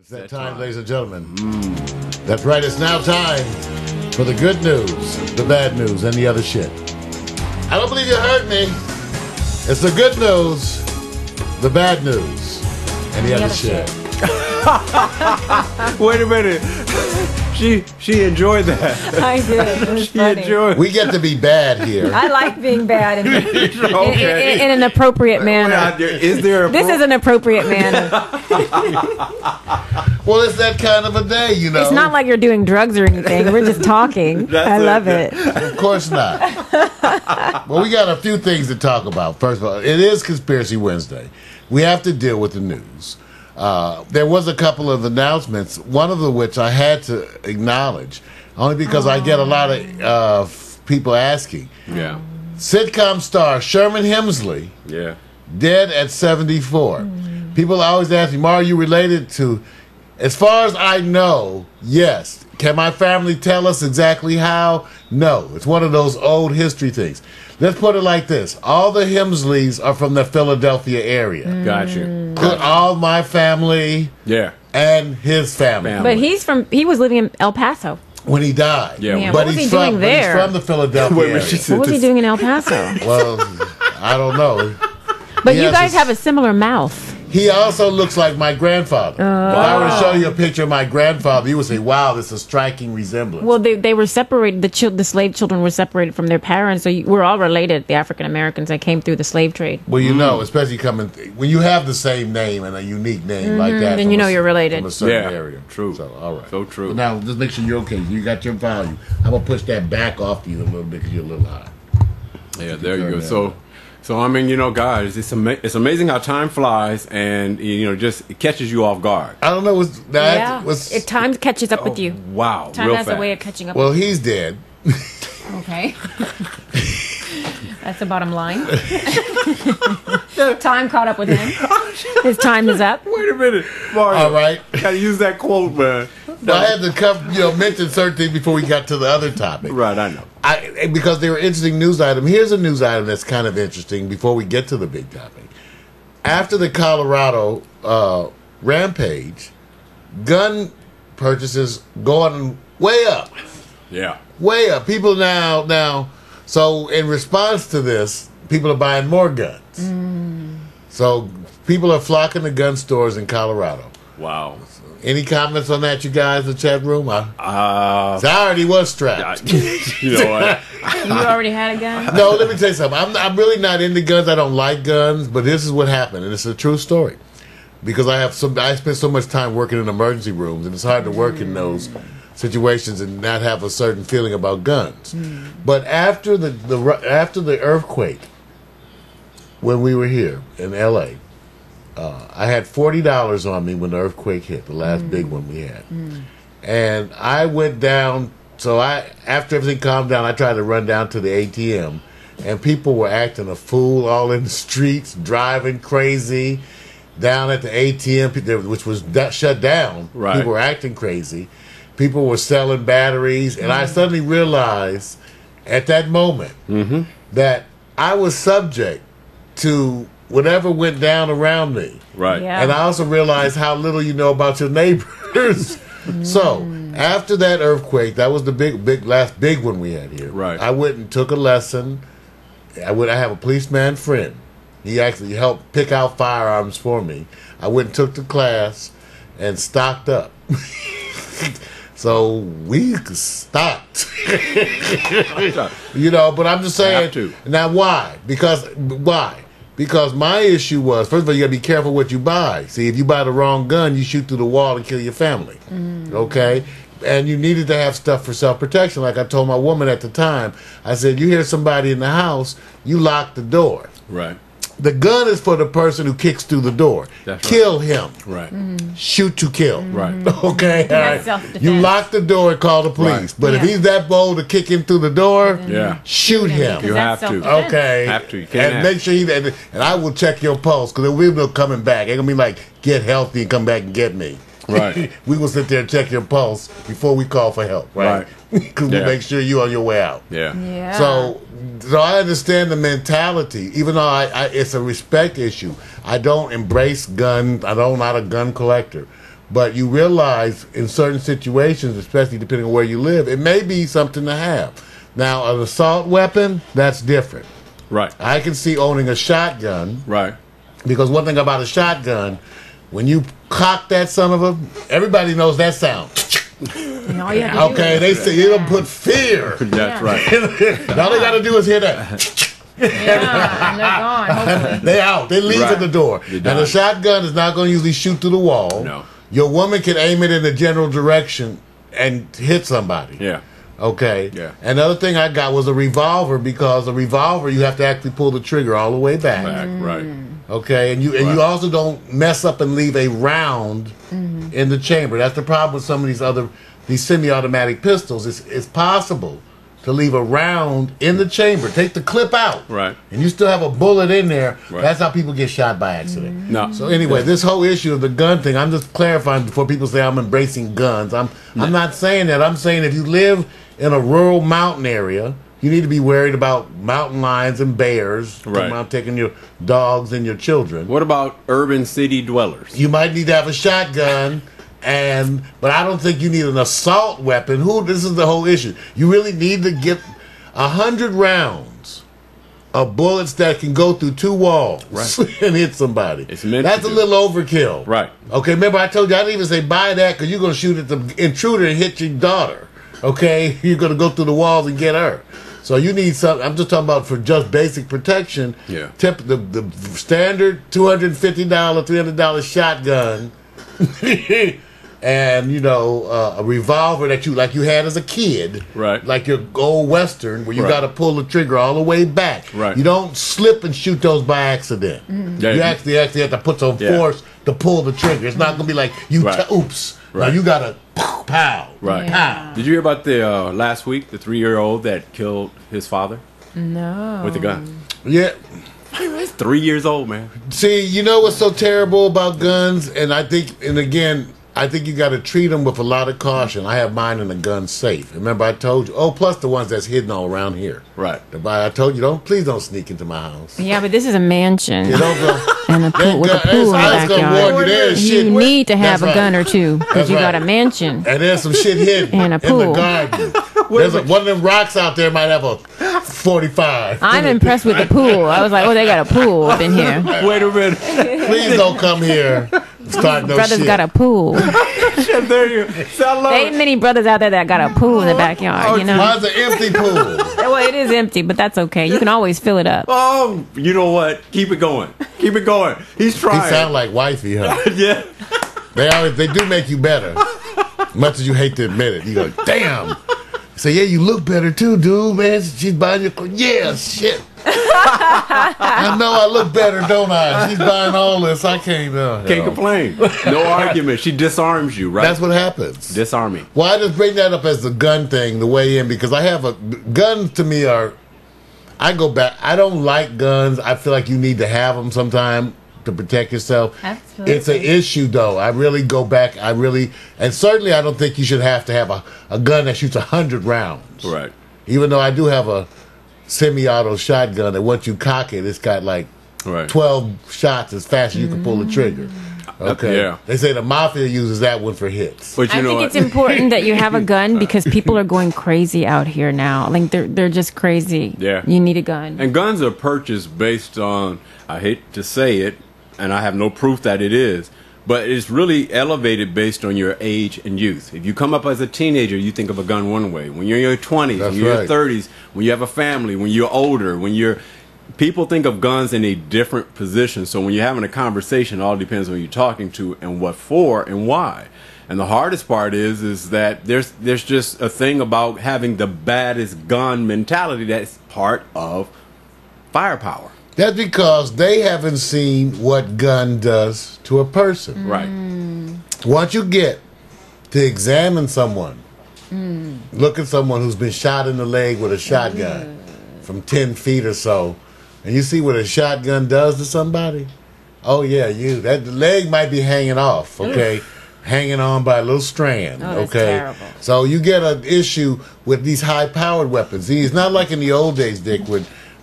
It's that time, ladies and gentlemen. That's right, it's now time for the good news, the bad news, and the other shit. I don't believe you heard me. It's the good news, the bad news, and the other shit. Wait a minute. She enjoyed that. I did. It was funny. Enjoyed. We get to be bad here. I like being bad Okay. in an appropriate manner. Is there a This is an appropriate manner. Well, it's that kind of a day, you know. It's not like you're doing drugs or anything. We're just talking. I love it. Of course not. Well, we got a few things to talk about. First of all, it is Conspiracy Wednesday. We have to deal with the news. There was a couple of announcements, one of which I had to acknowledge, only because I get a lot of people asking. Yeah. Sitcom star Sherman Hemsley, Yeah. dead at 74. People always ask me, "Ma, are you related to?" As far as I know, yes. Can my family tell us exactly how? No. It's one of those old history things. Let's put it like this. All the Hemsleys are from the Philadelphia area. Got you. All my family Yeah. and his family. But he was living in El Paso. When he died. Yeah. Yeah, But what was he's he doing from, there? But he's from the Philadelphia Wait a minute, area. she said What was he doing in El Paso? Well, I don't know. But He you has guys this- have a similar mouth. He also looks like my grandfather. If I were to show you a picture of my grandfather, you would say, wow, this is a striking resemblance. Well, they were separated. The slave children were separated from their parents, so we're all related. The African Americans that came through the slave trade. Well, you know, especially when you have the same name and a unique name like that. Then from you know a- you're related. From a certain Yeah, area. true. So, all right. So true. But now, just make sure you're okay. You got your volume. I'm going to push that back off you a little bit because you're a little high. Yeah, there you turn go. that So I mean, you know, guys, it's amazing how time flies, and you know, just it catches you off guard. I don't know. Time catches up with you. Wow, Time real has fast. a way of catching up. Well, he's dead. Okay. That's the bottom line. Time caught up with him. His time is up. Wait a minute, Mario. All right. Gotta use that quote, man. Well, I had to mention certain things before we got to the other topic. Right, I know. Because they were interesting news item. Here's a news item that's kind of interesting before we get to the big topic. After the Colorado rampage, gun purchases going way up. Yeah. Way up. People now, so in response to this, people are buying more guns. So people are flocking to gun stores in Colorado. Wow. Any comments on that, you guys, in the chat room? I already was strapped. You know what? You already had a gun? No, let me tell you something. I'm really not into guns. I don't like guns, but this is what happened, and it's a true story. Because I spent so much time working in emergency rooms, and it's hard to work in those situations and not have a certain feeling about guns. But after the earthquake, when we were here in L.A., I had $40 on me when the earthquake hit, the last big one we had. And I went down, after everything calmed down, I tried to run down to the ATM, and people were acting a fool all in the streets, driving crazy. Down at the ATM, which was shut down, Right. People were acting crazy. People were selling batteries, and I suddenly realized at that moment that I was subject to whatever went down around me. Right. Yeah. And I also realized how little you know about your neighbors. So, after that earthquake, that was the last big one we had here. Right. I went and took a lesson. I have a policeman friend. He actually helped pick out firearms for me. I went and took the class and stocked up. So we stopped. You know, but I'm just saying. Have to. Now, why? Why? Because my issue was, first of all, you got to be careful what you buy. See, if you buy the wrong gun, you shoot through the wall and kill your family. Okay? And you needed to have stuff for self-protection. Like I told my woman at the time, I said, you hear somebody in the house, you lock the door. Right. The gun is for the person who kicks through the door. That's Kill him. Right. Shoot to kill. Right. Okay? All right. self-defense. You lock the door and call the police. Right. But if Yeah. he's that bold to kick him through the door, Yeah. shoot him. You have to. Okay. Have to. You can't And have. make sure and I will check your pulse because we'll be coming back. Ain't gonna be like get healthy and come back and get me. Right. We will sit there and check your pulse before we call for help. Right. Because we Yeah. make sure you're on your way out. Yeah. Yeah. So I understand the mentality, even though it's a respect issue. I don't embrace guns. I'm not a gun collector. But you realize in certain situations, especially depending on where you live, it may be something to have. Now, an assault weapon, that's different. Right. I can see owning a shotgun. Right. Because one thing about a shotgun, when you cock that son of a, everybody knows that sound. And all you have to do Okay, is- they say it'll put fear. That's right. All they got to do is hear that. yeah, and they're gone. Hopefully. They out. They leave Right. at the door. You're And done. a shotgun is not going to usually shoot through the wall. No. Your woman can aim it in the general direction and hit somebody. Yeah. Okay. Yeah. And the other thing I got was a revolver, because a revolver you have to actually pull the trigger all the way back. Right. Okay, and you Right. also don't mess up and leave a round in the chamber. That's the problem with some of these semi-automatic pistols. It's possible to leave a round in the chamber. Take the clip out, Right. and you still have a bullet in there. Right. That's how people get shot by accident. No. So anyway, this whole issue of the gun thing, I'm just clarifying before people say I'm embracing guns. I'm not saying that. I'm saying if you live in a rural mountain area, you need to be worried about mountain lions and bears Right. coming out taking your dogs and your children. What about urban city dwellers? You might need to have a shotgun, but I don't think you need an assault weapon. This is the whole issue. You really need to get 100 rounds of bullets that can go through 2 walls Right. and hit somebody. It's meant That's to a do. little overkill. Right. Okay, remember I told you I didn't even say buy that because you're going to shoot at the intruder and hit your daughter. Okay? You're going to go through the walls and get her. So you need something. I'm just talking about for just basic protection. Yeah. The standard $250, $300 shotgun, and a revolver that you had as a kid, Right. Like your old Western, where you Right. got to pull the trigger all the way back. Right. You don't slip and shoot those by accident. Yeah. You actually have to put some Yeah. force to pull the trigger. It's not gonna be like Right. oops. Right. Now you gotta pow. Right. Pow. Did you hear about the last week, the 3-year-old that killed his father No. with a gun? Yeah. He's 3 years old, man. See, you know what's so terrible about guns, and I think you got to treat them with a lot of caution. I have mine in a gun safe. Remember, I told you. Oh, plus the ones that's hidden all around here. Right. I told you, please don't sneak into my house. Yeah, but this is a mansion. You don't go. And a pool, with a That gun- pool in the I was gonna backyard. warn you, there's You shit- need to have That's a gun right. or two because That's you got right. a mansion. And there's some shit hidden And a in the pool. garden. One of them rocks out there might have a 45. I'm impressed with the pool. I was like, oh, they got a pool up in here. Wait a minute. Please don't come here and start no Brothers shit. got a pool. There you go. I love There ain't many brothers out there that got a pool in the backyard, you know? Mine's an empty pool. Well, it is empty, but that's okay. You can always fill it up. Oh, you know what? Keep it going. Keep it going. He's He trying. sound like wifey, huh? Yeah. They do make you better. Much as you hate to admit it. You go, damn. Say, yeah, you look better too, dude, man. She's buying your clothes. Yeah, shit. I know I look better, don't I? She's buying all this. I can't. Can't complain. No argument. She disarms you, right? That's what happens. Disarming. Well, I just bring that up as the gun thing, the way in, because I have guns to me are, I go back, I don't like guns. I feel like you need to have them sometime to protect yourself. Absolutely. It's an issue, though. I really go back, and certainly I don't think you should have to have a gun that shoots 100 rounds. Right. Even though I do have a semi-auto shotgun that once you cock it, it's got like Right. 12 shots as fast as you can pull the trigger. Okay. Yeah. They say the mafia uses that one for hits. But you I know think what? it's important that you have a gun because people are going crazy out here now. Like they're just crazy. Yeah. You need a gun. And guns are purchased based on, I hate to say it, and I have no proof that it is, but it's really elevated based on your age and youth. If you come up as a teenager, you think of a gun one way. When you're in your 20s, That's when you're in right. your 30s, when you have a family, when you're older, people think of guns in a different position. So when you're having a conversation, it all depends on who you're talking to and what for and why. And the hardest part is that there's just a thing about having the baddest gun mentality that's part of firepower. That's because they haven't seen what gun does to a person. Right. Once you get to examine someone, look at someone who's been shot in the leg with a shotgun from 10 feet or so, and you see what a shotgun does to somebody, oh yeah, the leg might be hanging off, okay? Hanging on by a little strand, Oh, that's okay? terrible. So you get an issue with these high-powered weapons. See, it's not like in the old days, Dick,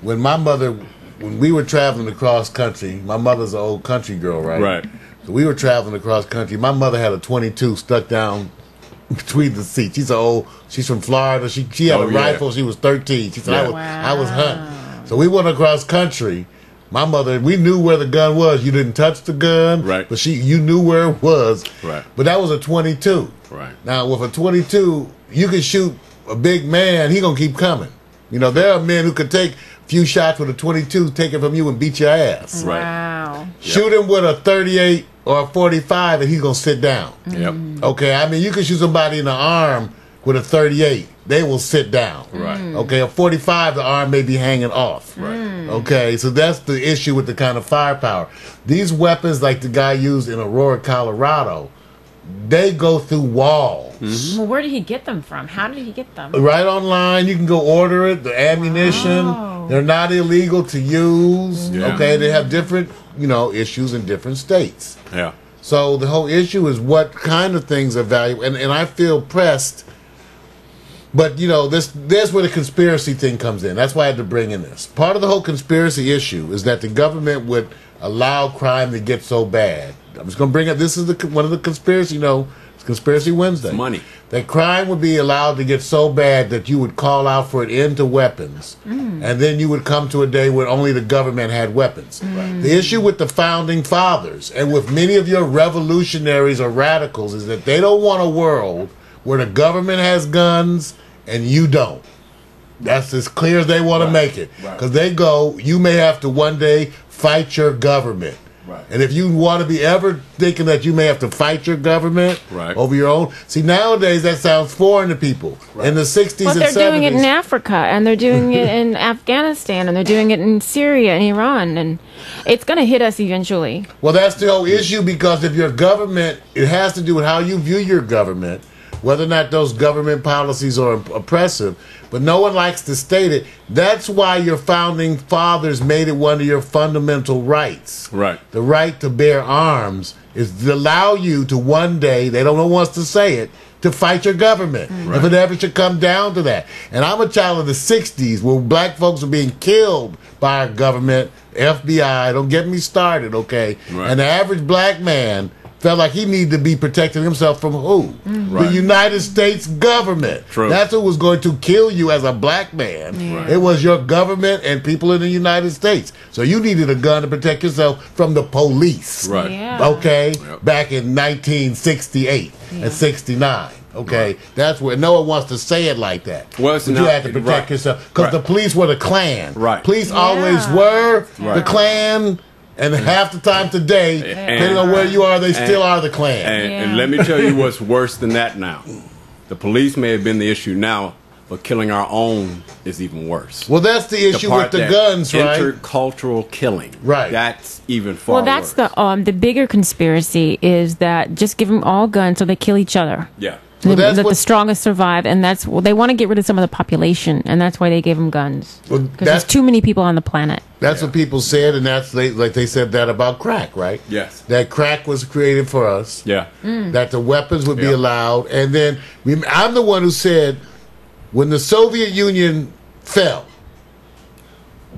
when my mother, when we were traveling across country, my mother's an old country girl, right? Right. So We were traveling across country. My mother had a 22 stuck down between the seats. She's from Florida. She had a rifle. She was 13. She said, I was hunting. So we went across country. My mother, we knew where the gun was. You didn't touch the gun, right? But you knew where it was, right? But that was a 22, right? Now with a 22, you can shoot a big man. He gonna keep coming. You know, there are men who could take a few shots with a 22, take it from you, and beat your ass. Right. Wow. Shoot him with a 38 or a 45, and he's gonna sit down. Yep. Okay, I mean, you can shoot somebody in the arm with a 38. They will sit down. Right. Okay, a 45, the arm may be hanging off. Right. Okay, so that's the issue with the kind of firepower. These weapons, like the guy used in Aurora, Colorado, they go through walls. Mm-hmm. Well, where did he get them from? How did he get them? Right online, you can go order it. The ammunition, they're not illegal to use. Yeah. Okay, they have different, issues in different states. Yeah. So the whole issue is what kind of things are valuable, and I feel pressed. But there's where the conspiracy thing comes in. That's why I had to bring in this. Part of the whole conspiracy issue is that the government would allow crime to get so bad. I'm just going to bring up. This is one of the conspiracy. It's Conspiracy Wednesday. It's money. That crime would be allowed to get so bad that you would call out for an end to weapons, and then you would come to a day where only the government had weapons. Right. The issue with the founding fathers and with many of your revolutionaries or radicals is that they don't want a world where the government has guns and you don't. That's as clear as they want to make it. Because they go, you may have to one day fight your government. Right. And if you want to be ever thinking that you may have to fight your government over your own, see, nowadays that sounds foreign to people. Right. In the 60s and 70s. But they're doing it in Africa, and they're doing it in Afghanistan, and they're doing it in Syria and Iran, and it's going to hit us eventually. Well, that's the whole issue, because if your government, it has to do with how you view your government, whether or not those government policies are oppressive, but no one likes to state it. That's why your founding fathers made it one of your fundamental rights. Right. The right to bear arms is to allow you to one day, they don't want us to say it, to fight your government. Right. If it ever should come down to that. And I'm a child of the 60s where black folks were being killed by our government, FBI, don't get me started, okay? Right. And the average black man felt like he needed to be protecting himself from who? Right. The United States government. True. That's who was going to kill you as a black man. Right. It was your government and people in the United States. So you needed a gun to protect yourself from the police. Right. Yeah. Okay? Yep. Back in 1968 and 69. Okay, that's where no one wants to say it like that. Well, but you had to protect yourself because the police were the Klan. Right. Police always were the Klan. And half the time today, depending on where you are, they still are the Klan. And let me tell you what's worse than that now. The police may have been the issue now, but killing our own is even worse. Well, that's the issue with the guns, right? Intercultural killing. Right. That's even far worse. Well, that's the bigger conspiracy is that just give them all guns so they kill each other. Yeah. Well, that the strongest survive, and they want to get rid of some of the population, and that's why they gave them guns. Because there's too many people on the planet. That's what people said, and that's like they said that about crack, right? Yes. That crack was created for us. Yeah. That the weapons would be allowed, and then I'm the one who said when the Soviet Union fell,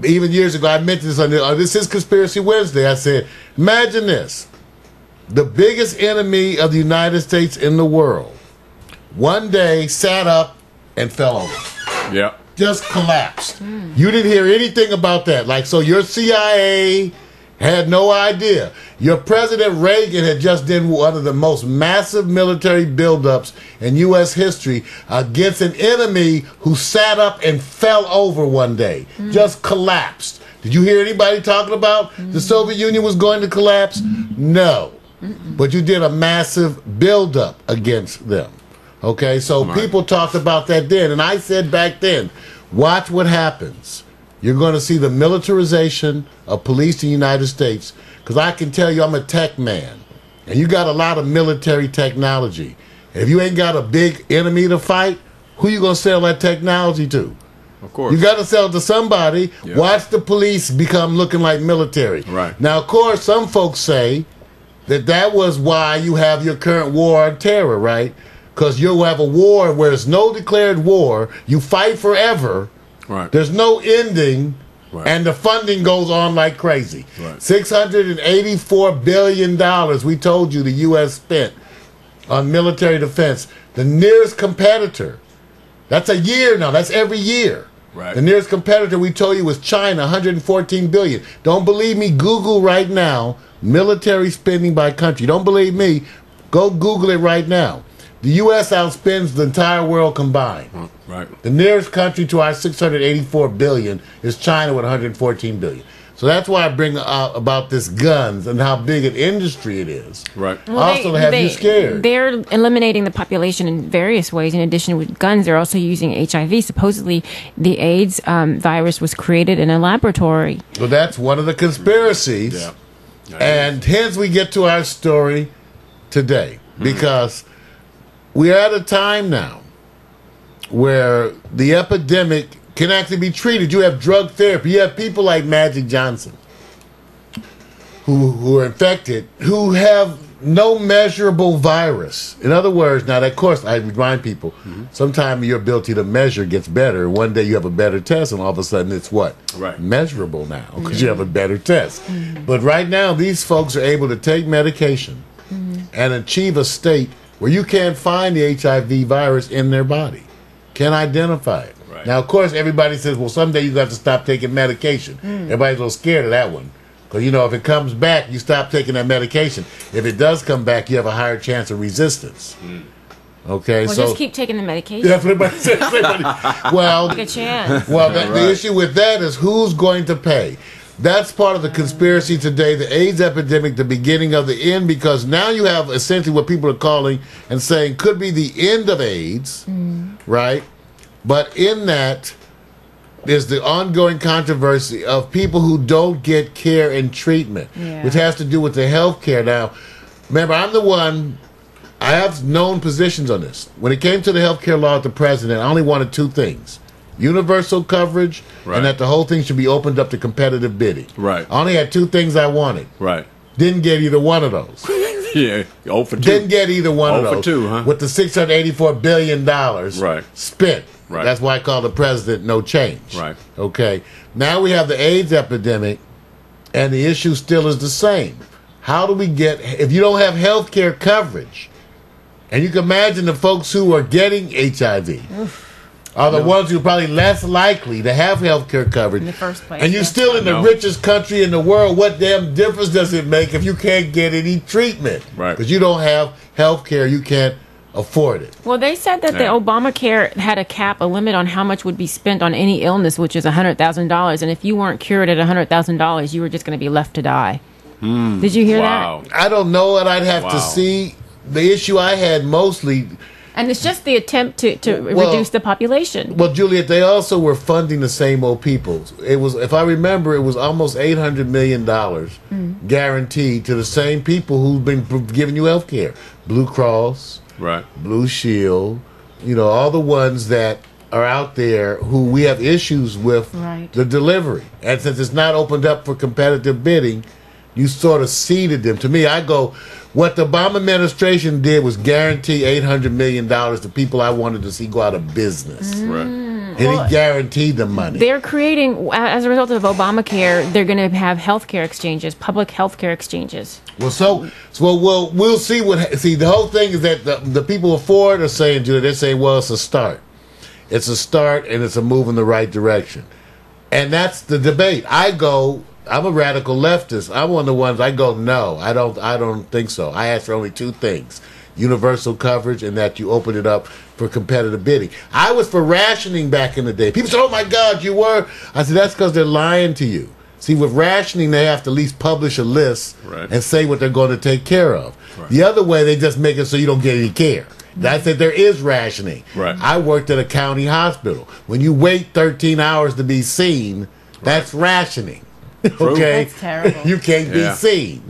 even years ago, I mentioned this on this is Conspiracy Wednesday. I said, imagine this: the biggest enemy of the United States in the world one day sat up and fell over. Yeah. Just collapsed. You didn't hear anything about that. Like, so your CIA had no idea. Your President Reagan had just done one of the most massive military buildups in U.S. history against an enemy who sat up and fell over one day. Just collapsed. Did you hear anybody talking about the Soviet Union was going to collapse? No. But you did a massive buildup against them. Okay, so people talked about that then, and I said back then, watch what happens. You're going to see the militarization of police in the United States, because I can tell you I'm a tech man, and you got a lot of military technology. If you ain't got a big enemy to fight, who you going to sell that technology to? Of course. You got to sell it to somebody. Yeah. Watch the police become looking like military. Right. Now, of course, some folks say that was why you have your current war on terror, right? Because you'll have a war where there's no declared war. You fight forever. Right. There's no ending. Right. And the funding goes on like crazy. Right. $684 billion, we told you, the U.S. spent on military defense. The nearest competitor, that's a year now, that's every year. Right. The nearest competitor we told you was China, $114 billion. Don't believe me, Google right now, military spending by country. Don't believe me, go Google it right now. The U.S. outspends the entire world combined. Right. The nearest country to our $684 billion is China with $114 billion. So that's why I bring up about this guns and how big an industry it is. Right. Well, also to have you scared. They're eliminating the population in various ways. In addition with guns, they're also using HIV. Supposedly, the AIDS virus was created in a laboratory. Well, that's one of the conspiracies. Yeah. And hence we get to our story today. Because we're at a time now where the epidemic can actually be treated. You have drug therapy. You have people like Magic Johnson who are infected, who have no measurable virus. In other words, now, of course, I remind people, sometimes your ability to measure gets better. One day you have a better test, and all of a sudden it's what? Right. Measurable now, because you have a better test. But right now, these folks are able to take medication and achieve a state where you can't find the HIV virus in their body, can't identify it. Right. Now, of course, everybody says, well, someday you got to stop taking medication. Everybody's a little scared of that one. Because, you know, if it comes back, you stop taking that medication. If it does come back, you have a higher chance of resistance. Okay, well, so just keep taking the medication. That's what everybody says. Well, take a chance. Well, the issue with that is who's going to pay. That's part of the conspiracy today, the AIDS epidemic, the beginning of the end, because now you have essentially what people are calling and saying could be the end of AIDS, right? But in that is the ongoing controversy of people who don't get care and treatment, which has to do with the health care. Now, remember, I'm the one, I have known positions on this. When it came to the health care law at the president, I only wanted two things. Universal coverage, and that the whole thing should be opened up to competitive bidding. Right. I only had two things I wanted. Right. Didn't get either one of those. Yeah, 0 for 2. Didn't get either one of those. 0 for 2, huh? With the $684 billion spent. Right. That's why I call the president no change. Right. Okay. Now we have the AIDS epidemic, and the issue still is the same. How do we get, if you don't have health care coverage, and you can imagine the folks who are getting HIV, are the ones who are probably less likely to have health care coverage. In the first place. And you're still in the richest country in the world. What damn difference does it make if you can't get any treatment? Right. Because you don't have health care, you can't afford it. Well, they said that the Obamacare had a cap, a limit on how much would be spent on any illness, which is $100,000. And if you weren't cured at $100,000, you were just going to be left to die. Did you hear that? I don't know, and I'd have to see. The issue I had mostly... And it's just the attempt to reduce the population. Well, Juliet, they also were funding the same old people. It was, if I remember, it was almost $800 million guaranteed to the same people who've been giving you health care. Blue Cross, Blue Shield, you know, all the ones that are out there who we have issues with the delivery. And since it's not opened up for competitive bidding, you sort of ceded them. To me, I go... What the Obama administration did was guarantee $800 million to people I wanted to see go out of business. And he guaranteed the money. They're creating, as a result of Obamacare, they're going to have healthcare exchanges, public healthcare exchanges. Well, we'll see what. See, the whole thing is that the people for it are saying, Julie, they're saying, well, it's a start. It's a start, and it's a move in the right direction. And that's the debate. I'm a radical leftist. I'm one of the ones I go, no, I don't think so. I ask for only two things. Universal coverage and that you open it up for competitive bidding. I was for rationing back in the day. People said, oh my God, you were. I said, that's because they're lying to you. See, with rationing, they have to at least publish a list and say what they're going to take care of. The other way, they just make it so you don't get any care. I said there is rationing. I worked at a county hospital. When you wait 13 hours to be seen, that's rationing. Okay, that's terrible. You can't be seen.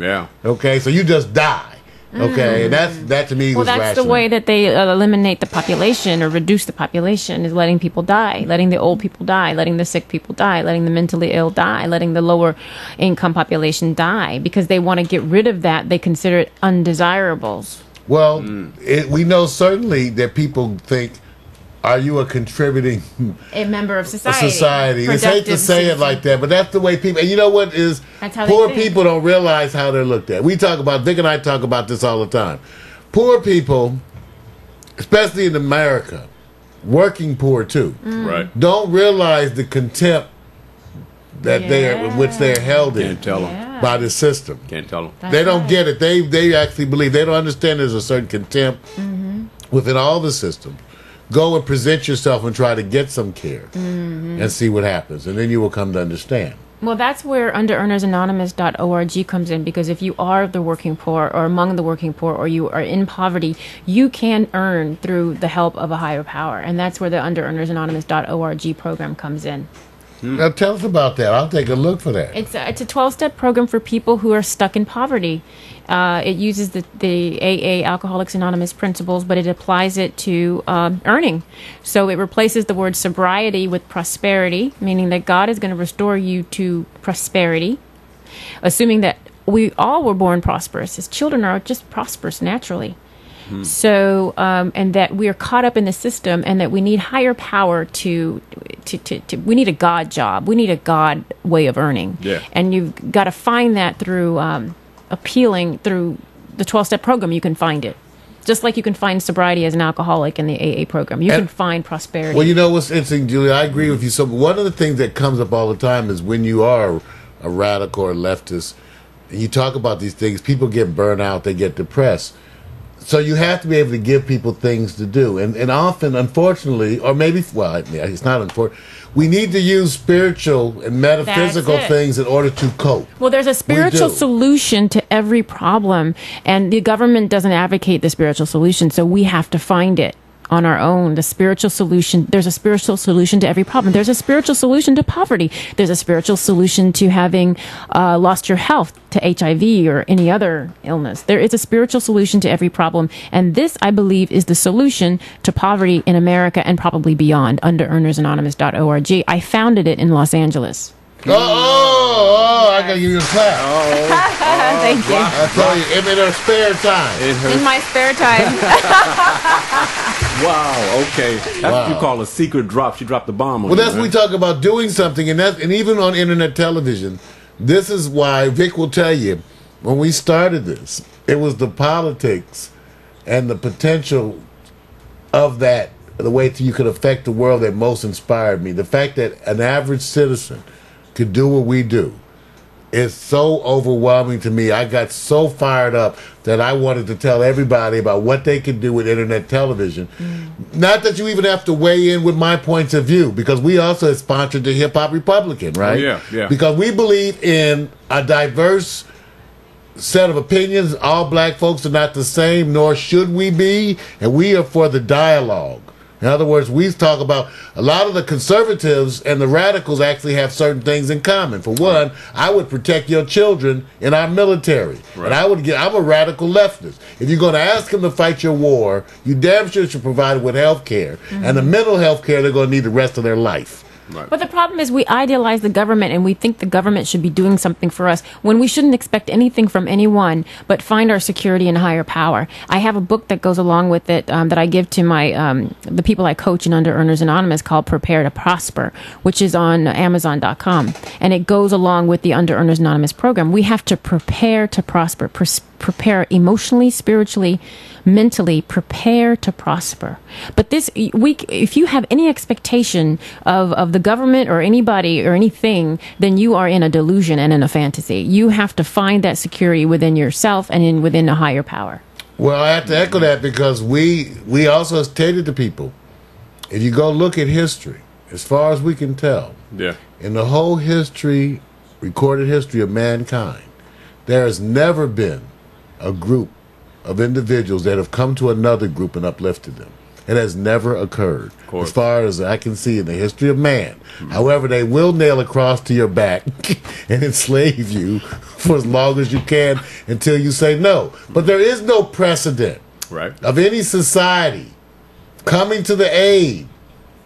Okay, so you just die. Okay, and that to me was rational. Well, that's the way that they eliminate the population or reduce the population, is letting people die, letting the old people die, letting the sick people die, letting the mentally ill die, letting the lower income population die, because they want to get rid of that. They consider it undesirables. Well, we know certainly that people think are you a contributing a member of society? It's hate to say it like that, but that's the way people. And you know what is? Poor people don't realize how they're looked at. Vic and I talk about this all the time. Poor people, especially in America, working poor too, right? Don't realize the contempt that which they're held in. Can't tell them by the system. Can't tell them. They don't get it. They actually believe. They don't understand there's a certain contempt within all the systems. Go and present yourself and try to get some care and see what happens. And then you will come to understand. Well, that's where underearnersanonymous.org comes in, because if you are the working poor or among the working poor or you are in poverty, you can earn through the help of a higher power. And that's where the underearnersanonymous.org program comes in. Now tell us about that. I'll take a look for that. It's a 12-step program for people who are stuck in poverty. It uses the AA, Alcoholics Anonymous principles, but it applies it to earning. So it replaces the word sobriety with prosperity, meaning that God is going to restore you to prosperity, assuming that we all were born prosperous. As children are just prosperous naturally. So, and that we are caught up in the system, and that we need higher power to we need a God job. We need a God way of earning. Yeah. And you've got to find that through appealing through the 12-step program. You can find it. Just like you can find sobriety as an alcoholic in the AA program. You can find prosperity. Well, you know what's interesting, Julia? I agree with you. So one of the things that comes up all the time is when you are a radical or leftist, and you talk about these things, people get burned out, they get depressed. So you have to be able to give people things to do. And often, unfortunately, or maybe, well, it's not unfortunate, we need to use spiritual and metaphysical things in order to cope. Well, there's a spiritual solution to every problem, and the government doesn't advocate the spiritual solution, so we have to find it on our own. The spiritual solution, there's a spiritual solution to every problem. There's a spiritual solution to poverty. There's a spiritual solution to having lost your health, to HIV or any other illness. There is a spiritual solution to every problem. And this, I believe, is the solution to poverty in America and probably beyond, underearnersanonymous.org. I founded it in Los Angeles. I gotta give you a clap. Thank you. I tell you, in her spare time. In my spare time. Wow. Okay. That's what you call a secret drop. She dropped the bomb on you. Well, that's what we talk about, doing something, and even on internet television. This is why Vic will tell you, when we started this, it was the politics and the potential of that, the way you could affect the world, that most inspired me. The fact that an average citizen could do what we do is so overwhelming to me. I got so fired up that I wanted to tell everybody about what they could do with internet television. Not that you even have to weigh in with my points of view, because we also have sponsored the Hip Hop Republican, right? Oh, yeah. Because we believe in a diverse set of opinions. All black folks are not the same, nor should we be, and we are for the dialogue. In other words, we talk about a lot of the conservatives and the radicals actually have certain things in common. For one, I would protect your children in our military. Right. And I'm a radical leftist. If you're going to ask them to fight your war, you damn sure should provide with health care. And the mental health care they're going to need the rest of their life. Right. But the problem is we idealize the government, and we think the government should be doing something for us when we shouldn't expect anything from anyone but find our security in higher power. I have a book that goes along with it that I give to my the people I coach in Under Earners Anonymous, called Prepare to Prosper, which is on Amazon.com. And it goes along with the Under Earners Anonymous program. We have to prepare to prosper, prepare emotionally, spiritually, mentally, prepare to prosper. But if you have any expectation of the government or anybody or anything, then you are in a delusion and in a fantasy. You have to find that security within yourself and within a higher power. Well, I have to echo that, because we also stated to people, if you go look at history, as far as we can tell, in the whole recorded history of mankind, there has never been a group of individuals that have come to another group and uplifted them. It has never occurred, as far as I can see in the history of man. However, they will nail a cross to your back and enslave you for as long as you can until you say no. But there is no precedent of any society coming to the aid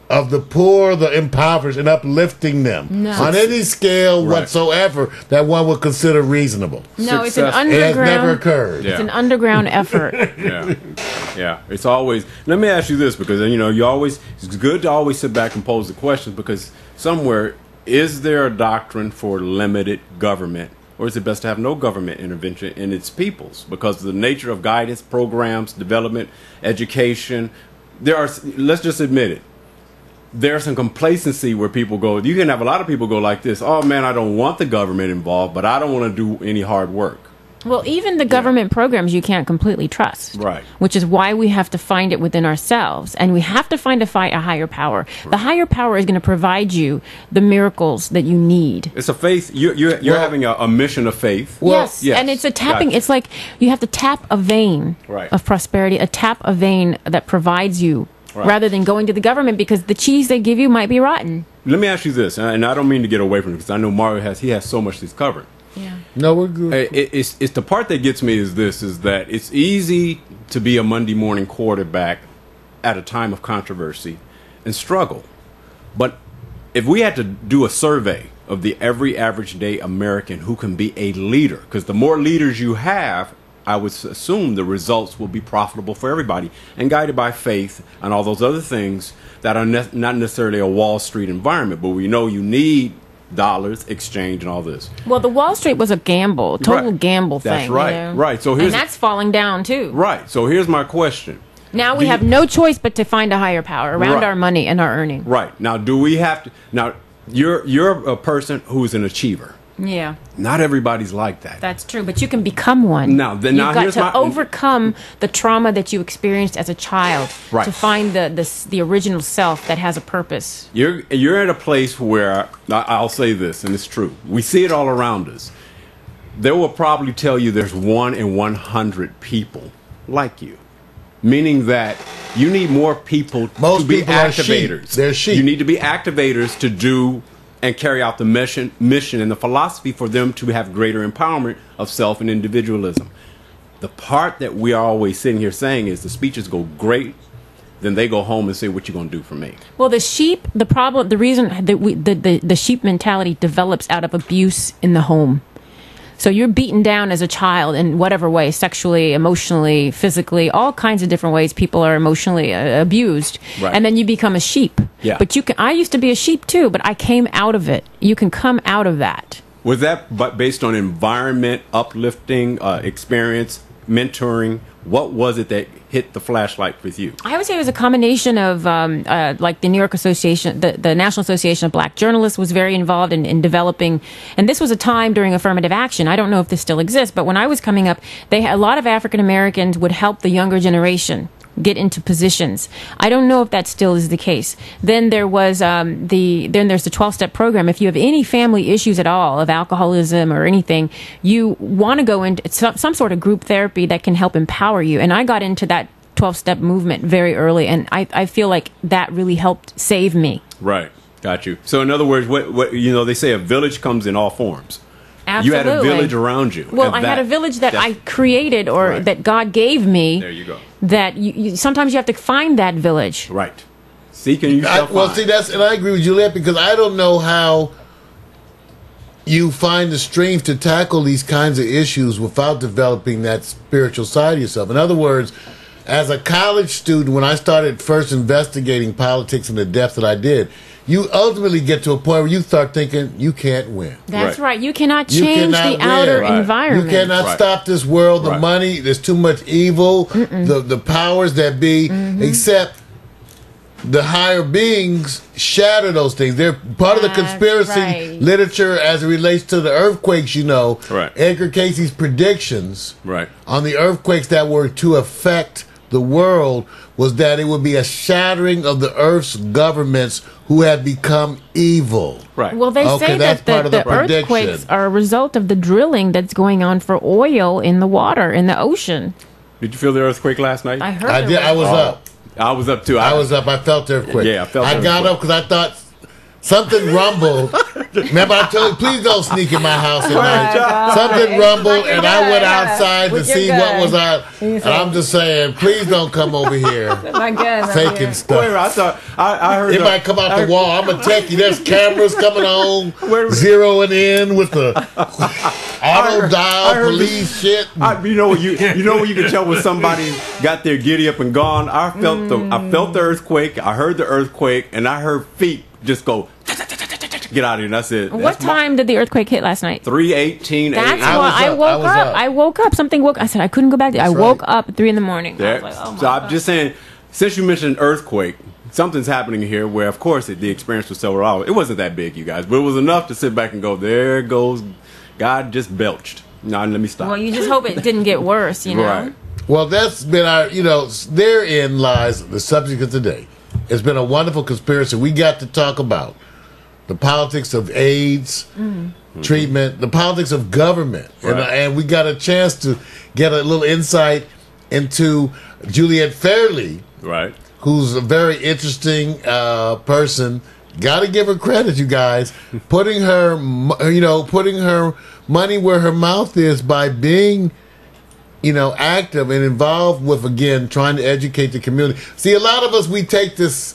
of the poor, the impoverished, and uplifting them on any scale whatsoever that one would consider reasonable. No, it's an underground. It has never occurred. It's an underground effort. Yeah, it's always. Let me ask you this, because it's good to always sit back and pose the questions, because somewhere, is there a doctrine for limited government, or is it best to have no government intervention in its peoples? Because of the nature of guidance programs, development, education, let's just admit it, there's some complacency where people go. You can have a lot of people go like this: oh man, I don't want the government involved, but I don't want to do any hard work. Well, even the government programs you can't completely trust. Right. Which is why we have to find it within ourselves. And we have to find a higher power. Right. The higher power is going to provide you the miracles that you need. It's a faith. You're having a mission of faith. Well, yes. And it's a tapping. Gotcha. It's like you have to tap a vein of prosperity, tap a vein that provides you, rather than going to the government, because the cheese they give you might be rotten. Let me ask you this, and I don't mean to get away from it, because I know Mario has so much he's covered. Yeah. No, we're good. It's the part that gets me is that it's easy to be a Monday morning quarterback at a time of controversy and struggle. But if we had to do a survey of the every average day American who can be a leader, because the more leaders you have, I would assume the results will be profitable for everybody and guided by faith and all those other things that are not necessarily a Wall Street environment, but we know you need dollars, exchange, and all this. Well, the Wall Street was a gamble, total gamble thing. That's right, you know? right. So and that's falling down too. Right. So here's my question. Now we have no choice but to find a higher power around our money and our earning. Right. Now, do we have to? Now, you're a person who's an achiever. Yeah. Not everybody's like that. That's true, but you can become one. Now you've got to overcome the trauma that you experienced as a child to find the original self that has a purpose. You're at a place where, I'll say this, and it's true. We see it all around us. They will probably tell you there's 1 in 100 people like you, meaning that you need more people to be activators. They're sheep. You need to be activators to do and carry out the mission and the philosophy for them to have greater empowerment of self and individualism. The part that we are always sitting here saying is the speeches go great, then they go home and say, what you going to do for me? Well, the reason that the sheep mentality develops out of abuse in the home. So you're beaten down as a child in whatever way, sexually, emotionally, physically, all kinds of different ways people are emotionally abused. Right. And then you become a sheep. Yeah. But I used to be a sheep too, but I came out of it. You can come out of that. Was that based on environment, uplifting, experience, mentoring? What was it that hit the flashlight with you? I would say it was a combination of like the New York Association, the National Association of Black Journalists was very involved in developing, and this was a time during affirmative action. I don't know if this still exists, but when I was coming up, a lot of African Americans would help the younger generation get into positions. I don't know if that still is the case. Then there was there's the 12-step program. If you have any family issues at all of alcoholism or anything, you want to go into some sort of group therapy that can help empower you. And I got into that 12-step movement very early, and I feel like that really helped save me. Right. Got you. So in other words, what they say a village comes in all forms. Absolutely. You had a village around you. Well, I had a village that I created or that God gave me. There you go. That sometimes you have to find that village. Right. Seeking you shall find. Well, see, and I agree with Juliet, because I don't know how you find the strength to tackle these kinds of issues without developing that spiritual side of yourself. In other words, as a college student, when I started first investigating politics in the depth that I did, you ultimately get to a point where you start thinking you can't win. That's right. You cannot change the outer environment. You cannot stop this world. The money, there's too much evil. The powers that be, except the higher beings shatter those things. They're part of the conspiracy literature as it relates to the earthquakes. Edgar Casey's predictions on the earthquakes that were to affect the world was that it would be a shattering of the earth's governments who have become evil. Right. Well, they say that the earthquakes are a result of the drilling that's going on for oil in the water, in the ocean. Did you feel the earthquake last night? I heard I did. I was up. I was up too. I was up. I felt the earthquake. Yeah, I felt the earthquake. I got up because I thought something rumbled. Remember, I told you, please don't sneak in my house at night. Something rumbled, and I went outside to see what was out. And I'm just saying, please don't come over here faking stuff. Wait, I heard it might come out the wall. I'm going to check you. There's cameras coming on, zeroing in with the... auto dial police shit. You know when you can tell when somebody got their giddy up and gone. I felt the earthquake. I heard the earthquake, and I heard feet just go. Get out of here. And that's it. What time did the earthquake hit last night? 3:18. That's why I woke up. I woke up. Something woke. I said I couldn't go back. I woke up at 3 a.m. I was like, oh my God. I'm just saying. Since you mentioned earthquake, something's happening here. Where of course the experience was several hours. It wasn't that big, you guys, but it was enough to sit back and go. There goes God just belched. No, let me stop. Well, you just hope it didn't get worse, you know. Right. Well, that's been our. Therein lies the subject of today. It's been a wonderful conspiracy. We got to talk about the politics of AIDS treatment, the politics of government. Right. And we got a chance to get a little insight into Juliet Fairley, right? Who's a very interesting person. Got to give her credit, you guys, putting her money where her mouth is by being, active and involved with, again, trying to educate the community. See, a lot of us, we take this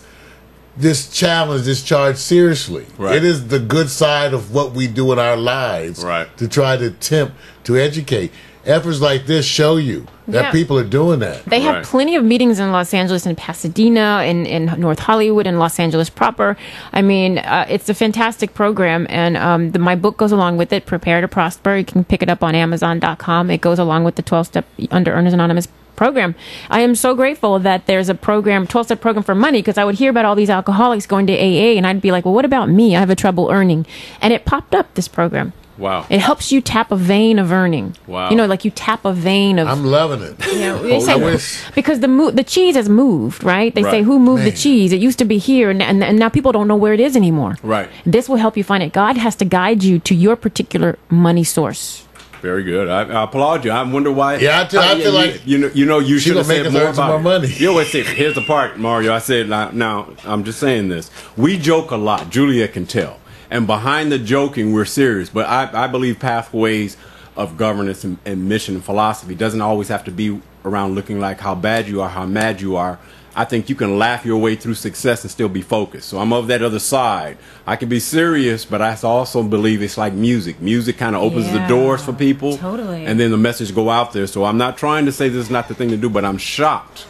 challenge, this charge seriously. Right. It is the good side of what we do in our lives, right, to try to attempt to educate. Efforts like this show you that people are doing that. They have plenty of meetings in Los Angeles and Pasadena, in North Hollywood and Los Angeles proper. I mean, it's a fantastic program, and my book goes along with it, Prepare to Prosper. You can pick it up on Amazon.com. It goes along with the 12-step Under Earners Anonymous program. I am so grateful that there's a program, 12-step program for money, because I would hear about all these alcoholics going to AA, and I'd be like, well, what about me? I have a trouble earning. And it popped up, this program. Wow. It helps you tap a vein of earning. Wow. Like you tap a vein of... I'm loving it. They say, because the cheese has moved, right? They say, who moved the cheese? It used to be here, and now people don't know where it is anymore. Right. This will help you find it. God has to guide you to your particular money source. Very good. I applaud you. I wonder why. Yeah, I feel like you should have said more about more money. Here's the part, Mario. I said now. I'm just saying this. We joke a lot. Julia can tell. And behind the joking, we're serious. But I believe pathways of governance and mission and philosophy doesn't always have to be around looking like how bad you are, how mad you are. I think you can laugh your way through success and still be focused. So I'm of that other side. I can be serious, but I also believe it's like music. Music kind of opens the doors for people. Totally. And then the message go out there. So I'm not trying to say this is not the thing to do, but I'm shocked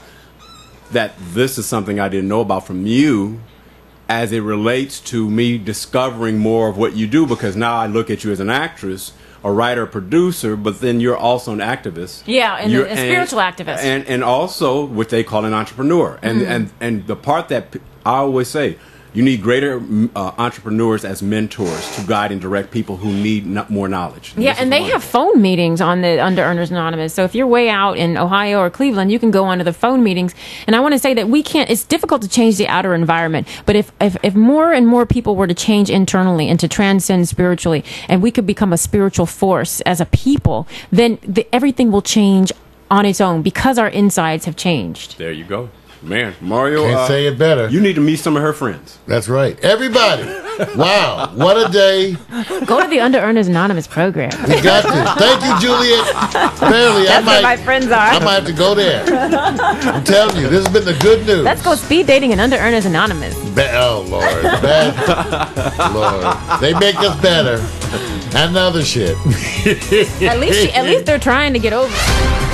that this is something I didn't know about from you, as it relates to me discovering more of what you do, because now I look at you as an actress, a writer, producer, but then you're also an activist. Yeah, and a spiritual activist. And also what they call an entrepreneur. And the part that I always say, you need greater entrepreneurs as mentors to guide and direct people who need more knowledge. Yeah, and they have phone meetings on the Under Earners Anonymous. So if you're way out in Ohio or Cleveland, you can go onto the phone meetings. And I want to say that it's difficult to change the outer environment. But if more and more people were to change internally and to transcend spiritually, and we could become a spiritual force as a people, then everything will change on its own because our insides have changed. There you go. Man, Mario, can't say it better. You need to meet some of her friends. That's right. Everybody. Wow. What a day. Go to the Under Earners Anonymous program. We got to. Thank you, Juliet. Apparently, That's where my friends are. I might have to go there. I'm telling you, this has been the good news. Let's go speed dating and Under Earners Anonymous. Oh, Lord. Lord. They make us better. And other shit. At least they're trying to get over it.